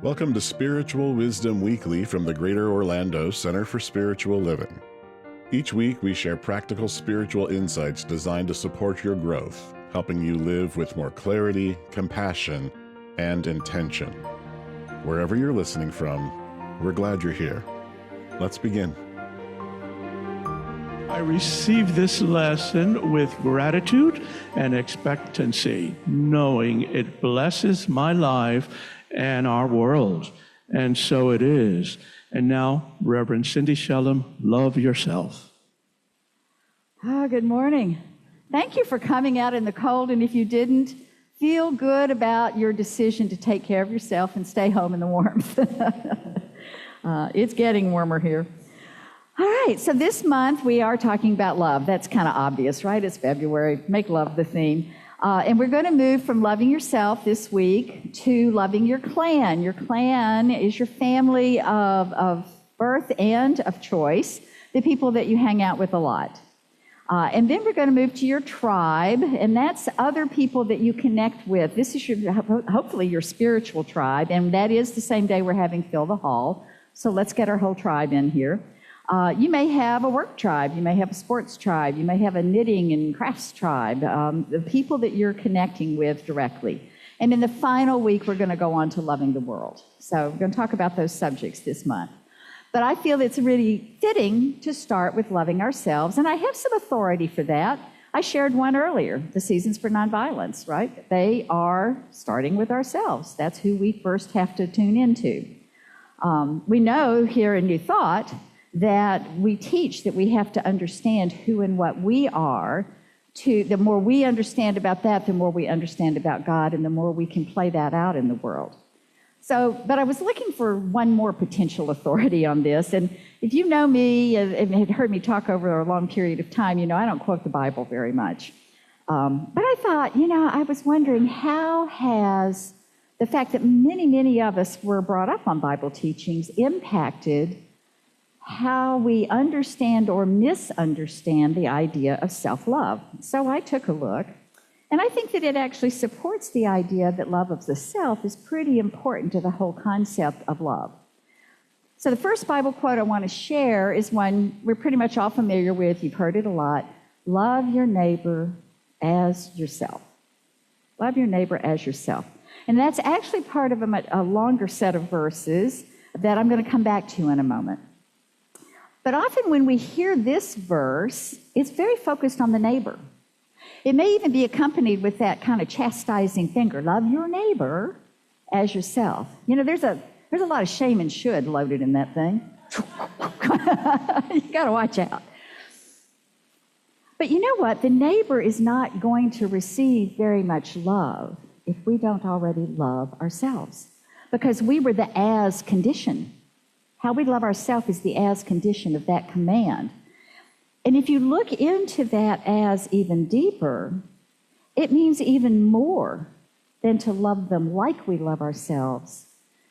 Welcome to Spiritual Wisdom Weekly from the Greater Orlando Center for Spiritual Living. Each week, we share practical spiritual insights designed to support your growth, helping you live with more clarity, compassion, and intention. Wherever you're listening from, we're glad you're here. Let's begin. I receive this lesson with gratitude and expectancy, knowing it blesses my life and our world. And so it is. And now, Reverend Cindy Shellum, love yourself. Good morning. Thank you for coming out in the cold. And if you didn't, feel good about your decision to take care of yourself and stay home in the warmth. It's getting warmer here. All right, so this month we are talking about love. That's kind of obvious, right? It's February. Make love the theme. And we're going to move from loving yourself this week to loving your clan. Your clan is your family of birth and of choice, the people that you hang out with a lot. And then we're going to move to your tribe, and that's other people that you connect with. This is hopefully your spiritual tribe, and that is the same day we're having Fill the Hall. So let's get our whole tribe in here. You may have a work tribe, you may have a sports tribe, you may have a knitting and crafts tribe, the people that you're connecting with directly. And in the final week, we're going to go on to loving the world. So we're going to talk about those subjects this month. But I feel it's really fitting to start with loving ourselves, and I have some authority for that. I shared one earlier, the Seasons for Nonviolence, right? They are starting with ourselves. That's who we first have to tune into. We know here in New Thought that we teach that we have to understand who and what we are. The more we understand about that, the more we understand about God, and the more we can play that out in the world. But I was looking for one more potential authority on this, and if you know me and had heard me talk over a long period of time, you know I don't quote the Bible very much. But I thought, I was wondering, how has the fact that many of us were brought up on Bible teachings impacted how we understand or misunderstand the idea of self-love? So I took a look, and I think that it actually supports the idea that love of the self is pretty important to the whole concept of love. So the first Bible quote I want to share is one we're pretty much all familiar with. You've heard it a lot. Love your neighbor as yourself. Love your neighbor as yourself. And that's actually part of a longer set of verses that I'm going to come back to in a moment. But often when we hear this verse, it's very focused on the neighbor. It may even be accompanied with that kind of chastising finger. Love your neighbor as yourself. There's a lot of shame and should loaded in that thing. You got to watch out. But you know what? The neighbor is not going to receive very much love if we don't already love ourselves, because we were the as condition. How we love ourselves is the as condition of that command. And if you look into that as even deeper, it means even more than to love them like we love ourselves.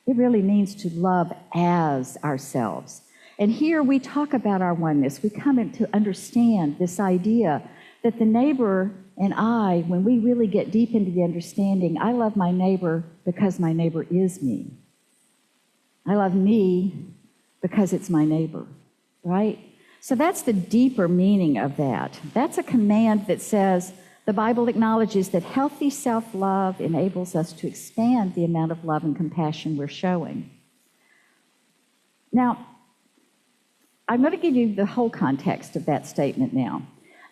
It really means to love as ourselves. And here we talk about our oneness. We come to understand this idea that the neighbor and I, when we really get deep into the understanding, I love my neighbor because my neighbor is me. I love me because it's my neighbor, right? So that's the deeper meaning of that. That's a command that says the Bible acknowledges that healthy self-love enables us to expand the amount of love and compassion we're showing. Now, I'm going to give you the whole context of that statement now.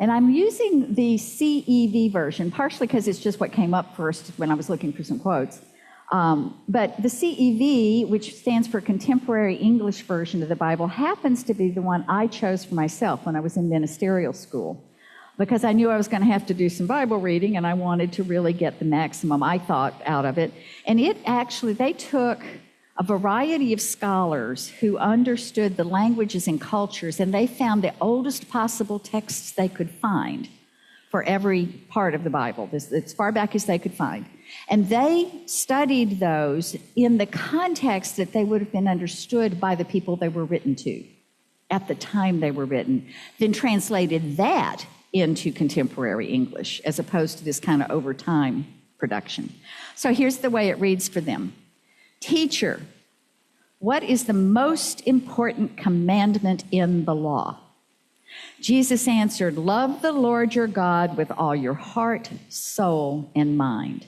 And I'm using the CEV version, partially because it's just what came up first when I was looking for some quotes. But the CEV, which stands for Contemporary English Version of the Bible, happens to be the one I chose for myself when I was in ministerial school, because I knew I was going to have to do some Bible reading, and I wanted to really get the maximum, I thought, out of it. And they took a variety of scholars who understood the languages and cultures, and they found the oldest possible texts they could find for every part of the Bible, as far back as they could find. And they studied those in the context that they would have been understood by the people they were written to at the time they were written, then translated that into contemporary English as opposed to this kind of over time production. So here's the way it reads for them. Teacher, What is the most important commandment in the law? Jesus answered, love the Lord your God with all your heart, soul, and mind.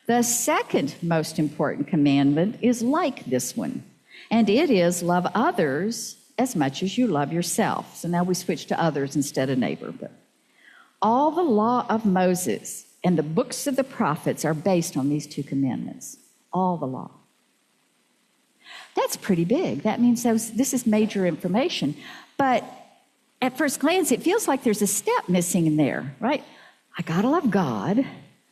The second most important commandment is like this one, and it is love others as much as you love yourself. So now we switch to others instead of neighbor. But all the law of Moses and the books of the prophets are based on these two commandments. All the law. That's pretty big. That means this is major information. But at first glance, it feels like there's a step missing in there, right? I got to love God,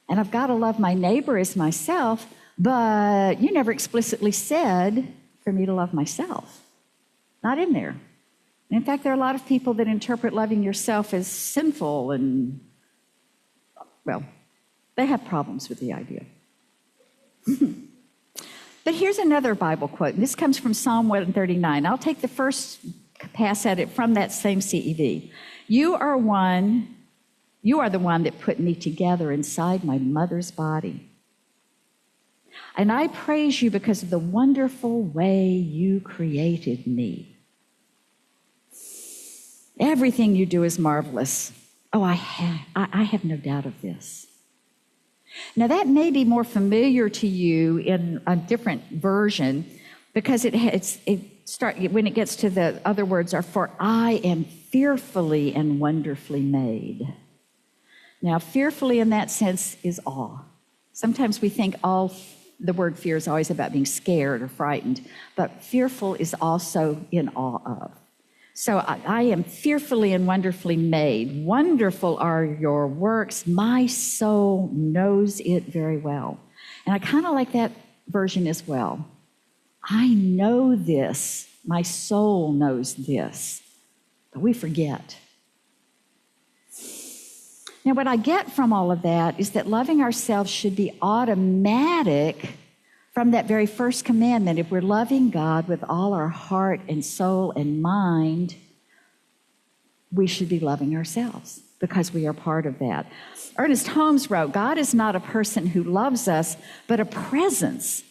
and I've got to love my neighbor as myself, but you never explicitly said for me to love myself. Not in there. And in fact, there are a lot of people that interpret loving yourself as sinful and, well, they have problems with the idea. But here's another Bible quote, and this comes from Psalm 139. I'll take the first pass at it from that same CEV. You are the one that put me together inside my mother's body. And I praise you because of the wonderful way you created me. Everything you do is marvelous. Oh, I have no doubt of this. Now, that may be more familiar to you in a different version because when it gets to the other words are, for I am fearfully and wonderfully made. Now, fearfully in that sense is awe. Sometimes we think the word fear is always about being scared or frightened, but fearful is also in awe of. So I am fearfully and wonderfully made. Wonderful are your works. My soul knows it very well. And I kind of like that version as well. I know this. My soul knows this. But we forget. Now, what I get from all of that is that loving ourselves should be automatic from that very first commandment. If we're loving God with all our heart and soul and mind, we should be loving ourselves because we are part of that. Ernest Holmes wrote, God is not a person who loves us, but a presence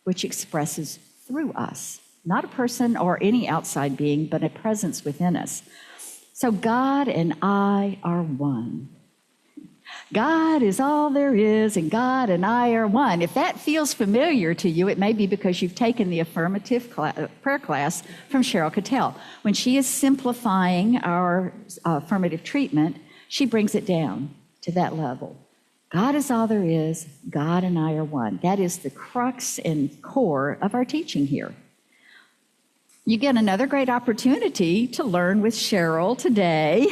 which expresses through us. Not a person or any outside being, but a presence within us. So God and I are one. God is all there is, and God and I are one. If that feels familiar to you, it may be because you've taken the affirmative prayer class from Cheryl Cattell. When she is simplifying our affirmative treatment, she brings it down to that level. God is all there is, God and I are one. That is the crux and core of our teaching here. You get another great opportunity to learn with Cheryl today,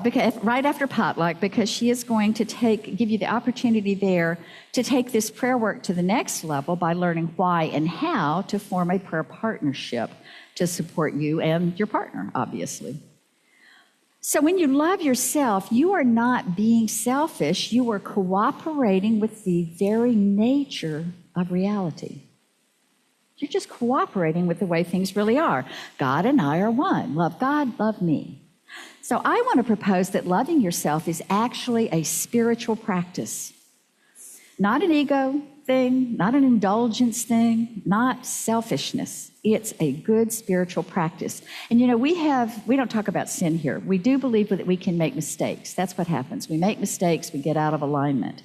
because right after potluck, because she is going to give you the opportunity there to take this prayer work to the next level by learning why and how to form a prayer partnership to support you and your partner, obviously. So when you love yourself, you are not being selfish. You are cooperating with the very nature of reality. You're just cooperating with the way things really are. God and I are one. Love God, love me. So I want to propose that loving yourself is actually a spiritual practice. Not an ego thing, not an indulgence thing, not selfishness. It's a good spiritual practice. And you know, we don't talk about sin here. We do believe that we can make mistakes. That's what happens. We make mistakes, we get out of alignment.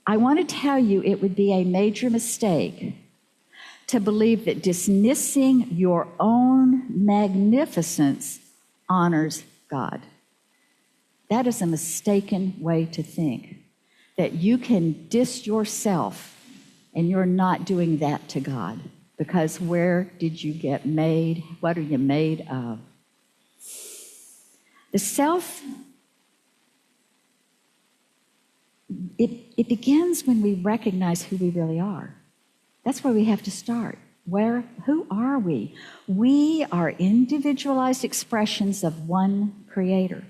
I want to tell you it would be a major mistake to believe that dismissing your own magnificence honors God. That is a mistaken way to think, that you can diss yourself and you're not doing that to God. Because where did you get made? What are you made of? The self, it begins when we recognize who we really are. That's where we have to start. Who are we? We are individualized expressions of one Creator.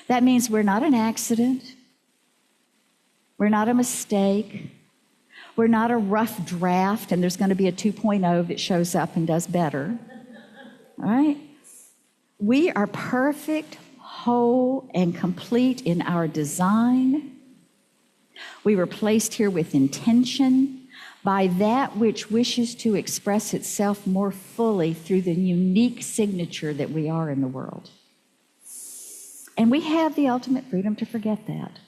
That means we're not an accident. We're not a mistake. We're not a rough draft, and there's going to be a 2.0 that shows up and does better. All right? We are perfect, whole, and complete in our design. We were placed here with intention. by that which wishes to express itself more fully through the unique signature that we are in the world. And we have the ultimate freedom to forget that,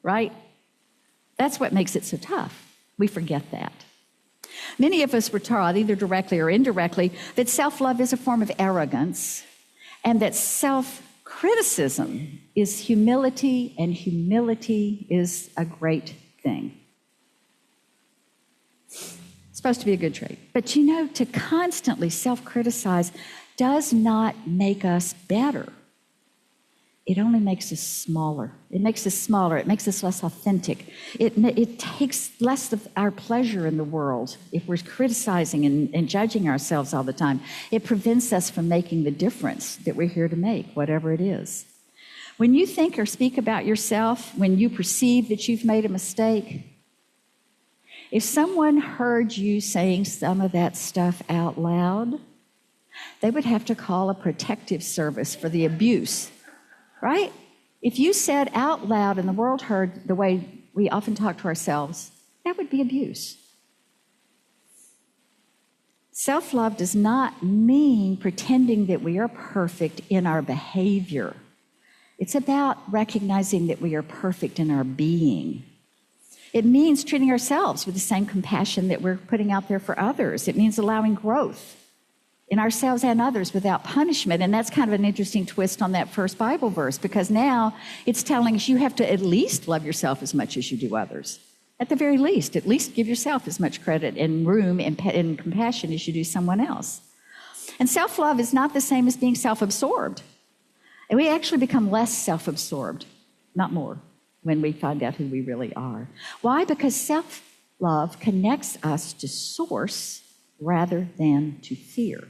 right? That's what makes it so tough. We forget that. Many of us were taught, either directly or indirectly, that self-love is a form of arrogance and that self-criticism is humility, and humility is a great thing. It's supposed to be a good trait. But you know, to constantly self-criticize does not make us better. It only makes us smaller. It makes us smaller. It makes us less authentic. It takes less of our pleasure in the world if we're criticizing and judging ourselves all the time. It prevents us from making the difference that we're here to make, whatever it is. When you think or speak about yourself, when you perceive that you've made a mistake, if someone heard you saying some of that stuff out loud, they would have to call a protective service for the abuse. Right? If you said out loud and the world heard the way we often talk to ourselves, that would be abuse. Self-love does not mean pretending that we are perfect in our behavior. It's about recognizing that we are perfect in our being. It means treating ourselves with the same compassion that we're putting out there for others. It means allowing growth in ourselves and others without punishment. And that's kind of an interesting twist on that first Bible verse, because now it's telling us you have to at least love yourself as much as you do others. At the very least, at least give yourself as much credit and room and compassion as you do someone else. And self-love is not the same as being self-absorbed. And we actually become less self-absorbed, not more, when we find out who we really are. Why? Because self-love connects us to source rather than to fear.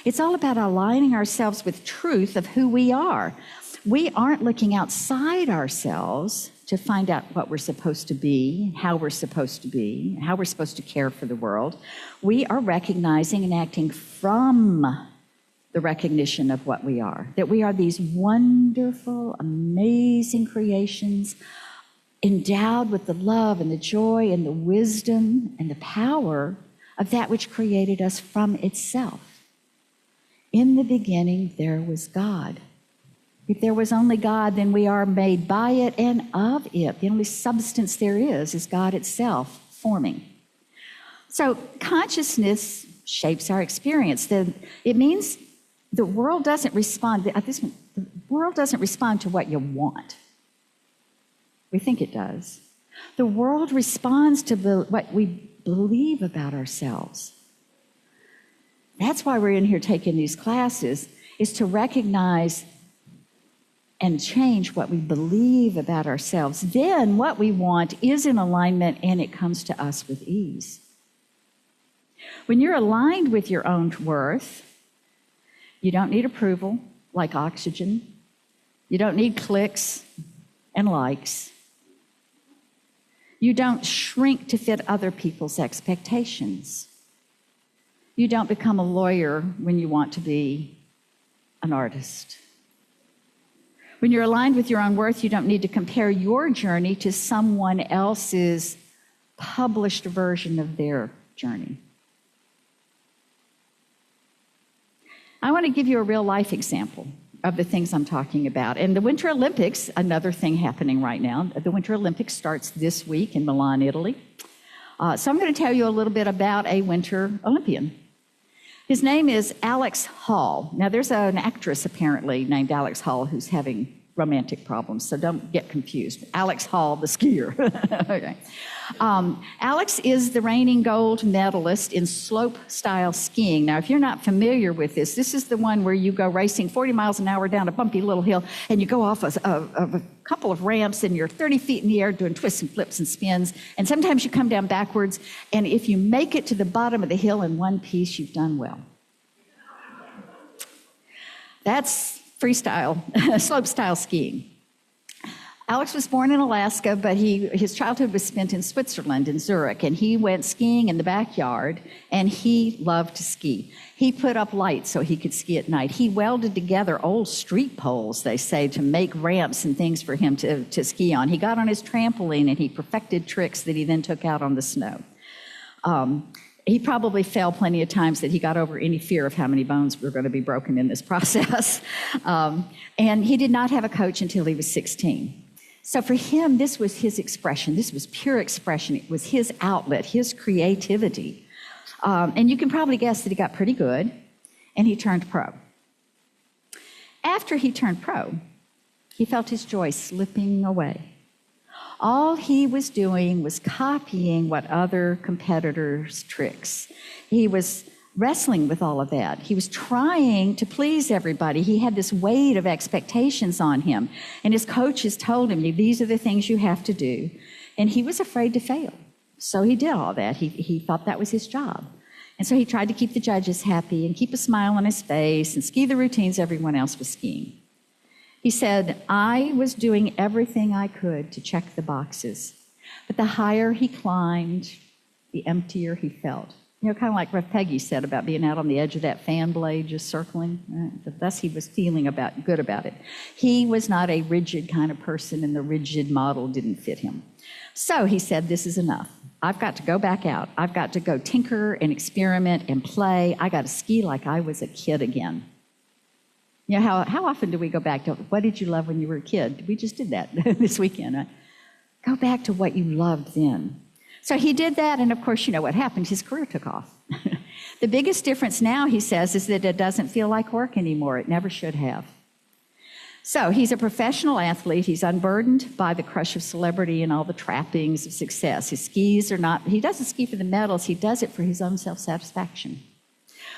It's all about aligning ourselves with truth of who we are. We aren't looking outside ourselves to find out what we're supposed to be, how we're supposed to be, how we're supposed to care for the world. We are recognizing and acting from the recognition of what we are, that we are these wonderful, amazing creations endowed with the love and the joy and the wisdom and the power of that which created us from itself. In the beginning, there was God. If there was only God, then we are made by it and of it. The only substance there is God itself forming. So consciousness shapes our experience. It means the world doesn't respond. The world doesn't respond to what you want. We think it does. The world responds to what we believe about ourselves. That's why we're in here taking these classes, is to recognize and change what we believe about ourselves. Then what we want is in alignment, and it comes to us with ease. When you're aligned with your own worth, you don't need approval like oxygen. You don't need clicks and likes. You don't shrink to fit other people's expectations. You don't become a lawyer when you want to be an artist. When you're aligned with your own worth, you don't need to compare your journey to someone else's published version of their journey. I want to give you a real life example of the things I'm talking about. And the Winter Olympics, another thing happening right now, the Winter Olympics starts this week in Milan, Italy. So I'm going to tell you a little bit about a Winter Olympian. His name is Alex Hall. Now, there's an actress apparently named Alex Hall who's having romantic problems, so don't get confused. Alex Hall, the skier. Okay. Alex is the reigning gold medalist in slope-style skiing. Now, if you're not familiar with this is the one where you go racing 40 miles an hour down a bumpy little hill, and you go off of a couple of ramps, and you're 30 feet in the air doing twists and flips and spins, and sometimes you come down backwards, and if you make it to the bottom of the hill in one piece, you've done well. That's freestyle, slope-style skiing. Alex was born in Alaska, but his childhood was spent in Switzerland, in Zurich, and he went skiing in the backyard, and he loved to ski. He put up lights so he could ski at night. He welded together old street poles, they say, to make ramps and things for him to ski on. He got on his trampoline, and he perfected tricks that he then took out on the snow. He probably fell plenty of times that he got over any fear of how many bones were going to be broken in this process. And he did not have a coach until he was 16. So for him, this was his expression. This was pure expression. It was his outlet, his creativity. And you can probably guess that he got pretty good, and he turned pro. After he turned pro, he felt his joy slipping away. All he was doing was copying what other competitors' tricks. He was wrestling with all of that. He was trying to please everybody. He had this weight of expectations on him. And his coaches told him, these are the things you have to do. And he was afraid to fail. So he did all that. He thought that was his job. And so he tried to keep the judges happy and keep a smile on his face and ski the routines everyone else was skiing. He said, I was doing everything I could to check the boxes. But the higher he climbed, the emptier he felt. You know, kind of like what Peggy said about being out on the edge of that fan blade just circling. Thus he was feeling good about it. He was not a rigid kind of person, and the rigid model didn't fit him. So he said, this is enough. I've got to go back out. I've got to go tinker and experiment and play. I got to ski like I was a kid again. You know, how often do we go back to, what did you love when you were a kid? We just did that this weekend. Right? Go back to what you loved then. So he did that, and of course, you know what happened. His career took off. The biggest difference now, he says, is that it doesn't feel like work anymore. It never should have. So he's a professional athlete. He's unburdened by the crush of celebrity and all the trappings of success. His skis are not, he doesn't ski for the medals. He does it for his own self-satisfaction.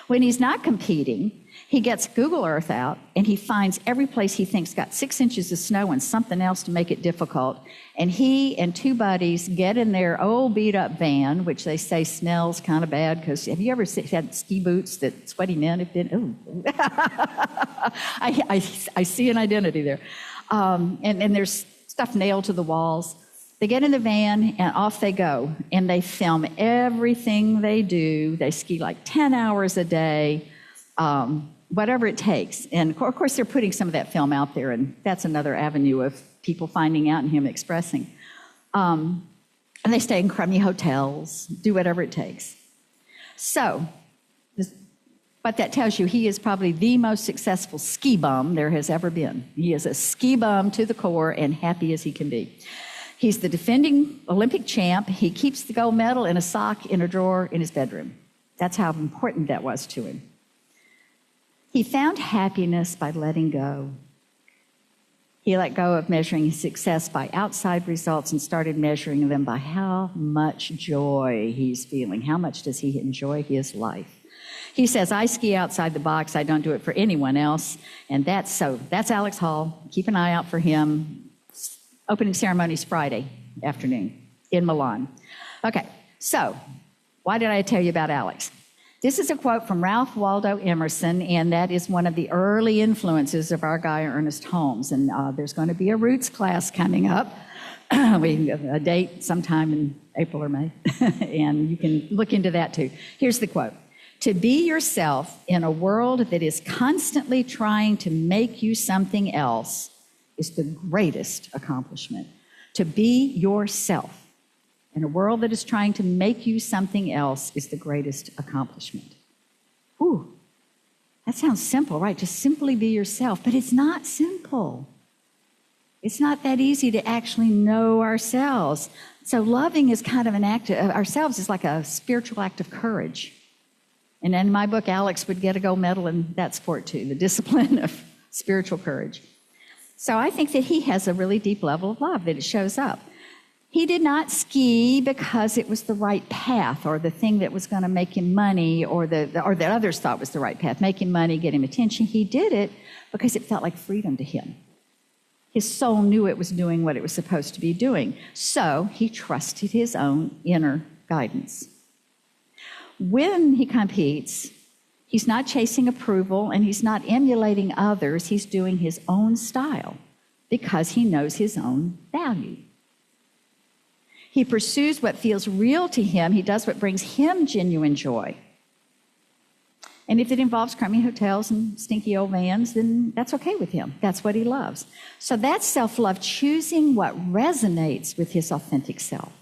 When he's not competing, he gets Google Earth out, and he finds every place he thinks got 6 inches of snow and something else to make it difficult. And he and two buddies get in their old beat-up van, which they say smells kind of bad, because have you ever had ski boots that sweaty men have been? Ooh. I see an identity there. And there's stuff nailed to the walls. They get in the van, and off they go. And they film everything they do. They ski like 10 hours a day. Whatever it takes. And of course, they're putting some of that film out there, and that's another avenue of people finding out and him expressing. And they stay in crummy hotels, do whatever it takes. So, what that tells you, he is probably the most successful ski bum there has ever been. He is a ski bum to the core and happy as he can be. He's the defending Olympic champ. He keeps the gold medal in a sock in a drawer in his bedroom. That's how important that was to him. He found happiness by letting go. He let go of measuring his success by outside results and started measuring them by how much joy he's feeling. How much does he enjoy his life? He says, I ski outside the box. I don't do it for anyone else. And that's Alex Hall. Keep an eye out for him. Opening ceremony's Friday afternoon in Milan. Okay, so why did I tell you about Alex? This is a quote from Ralph Waldo Emerson, and that is one of the early influences of our guy, Ernest Holmes. And there's going to be a Roots class coming up. We have a date sometime in April or May, and you can look into that too. Here's the quote. To be yourself in a world that is constantly trying to make you something else is the greatest accomplishment. To be yourself in a world that is trying to make you something else is the greatest accomplishment. Ooh, that sounds simple, right? Just simply be yourself, but it's not simple. It's not that easy to actually know ourselves. So loving is kind of an act of ourselves is like a spiritual act of courage. And in my book, Alex would get a gold medal in that sport too, the discipline of spiritual courage. So I think that he has a really deep level of love, that it shows up. He did not ski because it was the right path or the thing that was going to make him money or that others thought was the right path, make him money, get him attention. He did it because it felt like freedom to him. His soul knew it was doing what it was supposed to be doing. So he trusted his own inner guidance. When he competes, he's not chasing approval and he's not emulating others. He's doing his own style. because he knows his own value. He pursues what feels real to him. He does what brings him genuine joy. And if it involves crummy hotels and stinky old vans, then that's okay with him. That's what he loves. So that's self-love, choosing what resonates with his authentic self.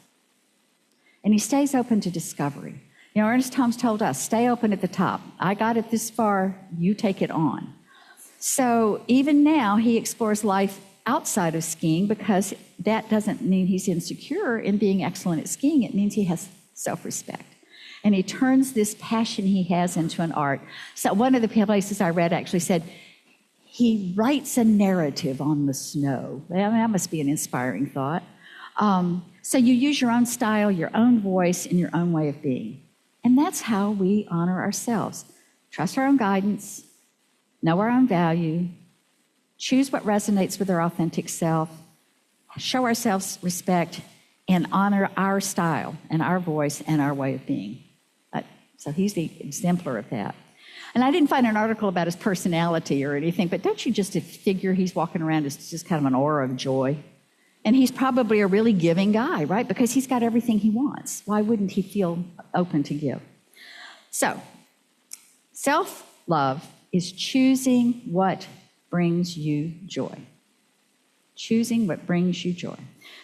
And he stays open to discovery. You know, Ernest Holmes told us, stay open at the top. I got it this far, you take it on. So even now, he explores life outside of skiing, because that doesn't mean he's insecure in being excellent at skiing. It means he has self-respect. And he turns this passion he has into an art. So one of the places I read actually said, he writes a narrative on the snow. Well, that must be an inspiring thought. So you use your own style, your own voice, and your own way of being. And that's how we honor ourselves. Trust our own guidance, know our own value, choose what resonates with our authentic self, show ourselves respect, and honor our style and our voice and our way of being. So he's the exemplar of that. And I didn't find an article about his personality or anything, but don't you just figure he's walking around as just kind of an aura of joy? And he's probably a really giving guy, right? Because he's got everything he wants. Why wouldn't he feel open to give? So, self-love is choosing what brings you joy. Choosing what brings you joy.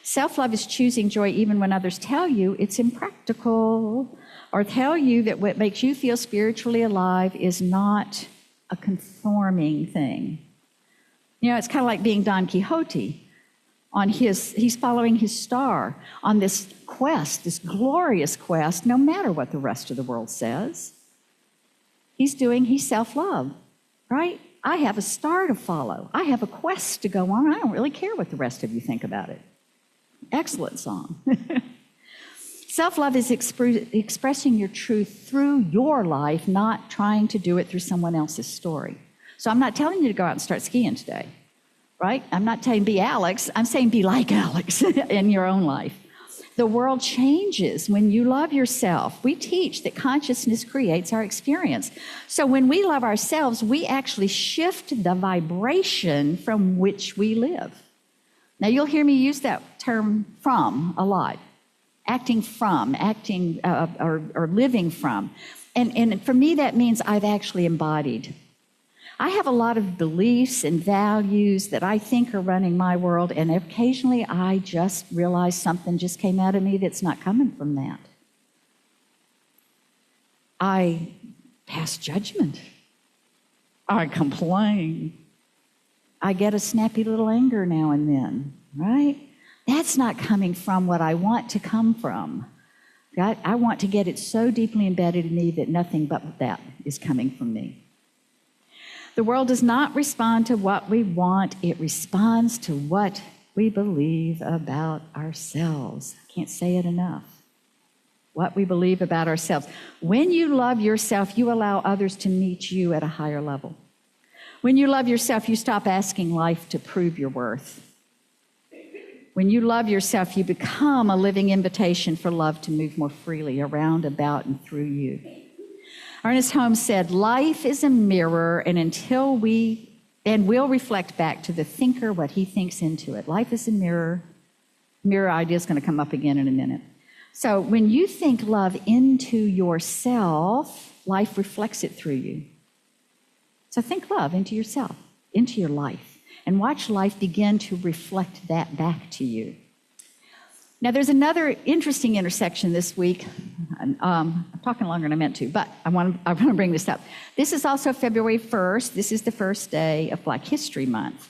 Self-love is choosing joy even when others tell you it's impractical, or tell you that what makes you feel spiritually alive is not a conforming thing. You know, it's kind of like being Don Quixote. He's following his star on this quest, this glorious quest, no matter what the rest of the world says. He's self-love, right? I have a star to follow. I have a quest to go on. I don't really care what the rest of you think about it. Excellent song. Self-love is expressing your truth through your life, not trying to do it through someone else's story. So I'm not telling you to go out and start skiing today, right? I'm not saying be Alex. I'm saying be like Alex in your own life. The world changes when you love yourself. We teach that consciousness creates our experience. So when we love ourselves, we actually shift the vibration from which we live. Now, you'll hear me use that term from a lot. Acting from, or living from. And for me, that means I've actually embodied. I have a lot of beliefs and values that I think are running my world, and occasionally I just realize something just came out of me that's not coming from that. I pass judgment. I complain. I get a snappy little anger now and then, right? That's not coming from what I want to come from. God, I want to get it so deeply embedded in me that nothing but that is coming from me. The world does not respond to what we want. It responds to what we believe about ourselves. I can't say it enough. What we believe about ourselves. When you love yourself, you allow others to meet you at a higher level. When you love yourself, you stop asking life to prove your worth. When you love yourself, you become a living invitation for love to move more freely around, about, and through you. Ernest Holmes said, life is a mirror, and we'll reflect back to the thinker what he thinks into it. Life is a mirror. Mirror idea is going to come up again in a minute. So when you think love into yourself, life reflects it through you. So think love into yourself, into your life. And watch life begin to reflect that back to you. Now, there's another interesting intersection this week. I'm talking longer than I meant to, but I want to bring this up. This is also February 1st. This is the first day of Black History Month.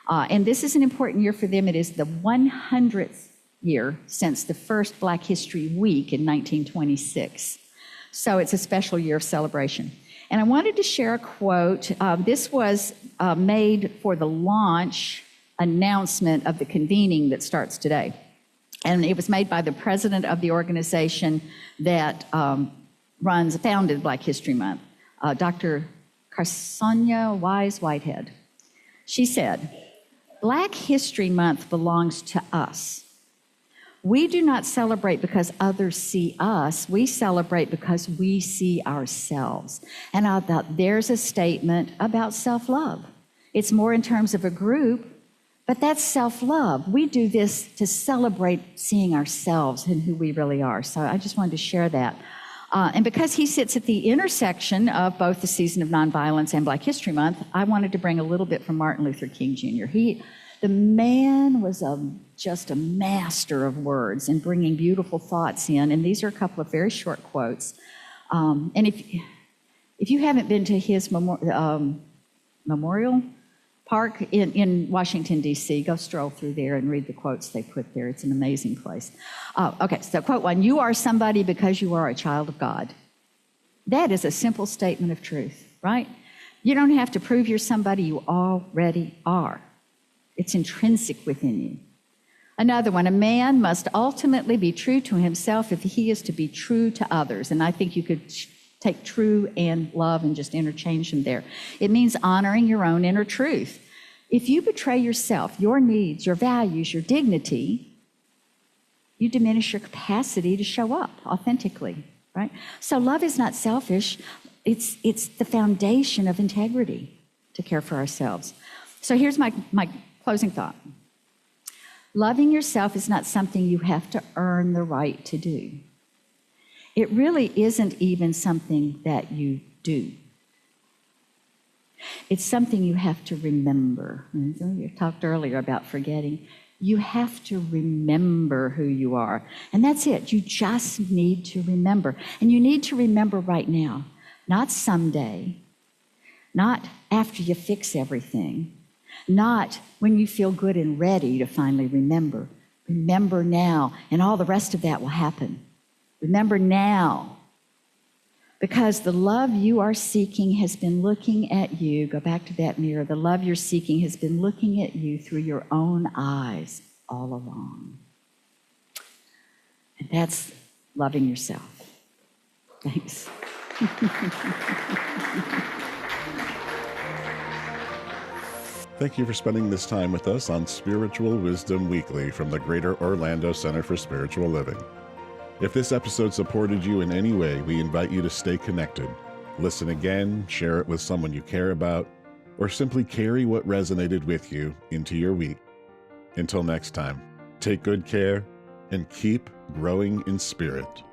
And this is an important year for them. It is the 100th year since the first Black History Week in 1926. So it's a special year of celebration. And I wanted to share a quote. This was made for the launch announcement of the convening that starts today. And it was made by the president of the organization that founded Black History Month, Dr. Carsonia Wise Whitehead. She said, Black History Month belongs to us. We do not celebrate because others see us. We celebrate because we see ourselves. And I thought, there's a statement about self-love. It's more in terms of a group, But that's self-love. We do this to celebrate seeing ourselves and who we really are. So I just wanted to share that. And because he sits at the intersection of both the season of nonviolence and Black History Month, I wanted to bring a little bit from Martin Luther King Jr. The man was just a master of words and bringing beautiful thoughts in. And these are a couple of very short quotes. And if you haven't been to his memorial park in Washington, D.C., go stroll through there and read the quotes they put there. It's an amazing place. Okay, so quote 1, you are somebody because you are a child of God. That is a simple statement of truth, right? You don't have to prove you're somebody, you already are. It's intrinsic within you. Another one, a man must ultimately be true to himself if he is to be true to others. And I think you could take true and love and just interchange them there. It means honoring your own inner truth. If you betray yourself, your needs, your values, your dignity, you diminish your capacity to show up authentically, right? So love is not selfish. It's the foundation of integrity to care for ourselves. So here's my closing thought. Loving yourself is not something you have to earn the right to do. It really isn't even something that you do. It's something you have to remember. You talked earlier about forgetting. You have to remember who you are. And that's it. You just need to remember. And you need to remember right now, not someday, not after you fix everything, not when you feel good and ready to finally remember. Remember now, and all the rest of that will happen. Remember now, because the love you are seeking has been looking at you. Go back to that mirror. The love you're seeking has been looking at you through your own eyes all along. And that's loving yourself. Thanks. Thank you for spending this time with us on Spiritual Wisdom Weekly from the Greater Orlando Center for Spiritual Living. If this episode supported you in any way, we invite you to stay connected. Listen again, share it with someone you care about, or simply carry what resonated with you into your week. Until next time, take good care and keep growing in spirit.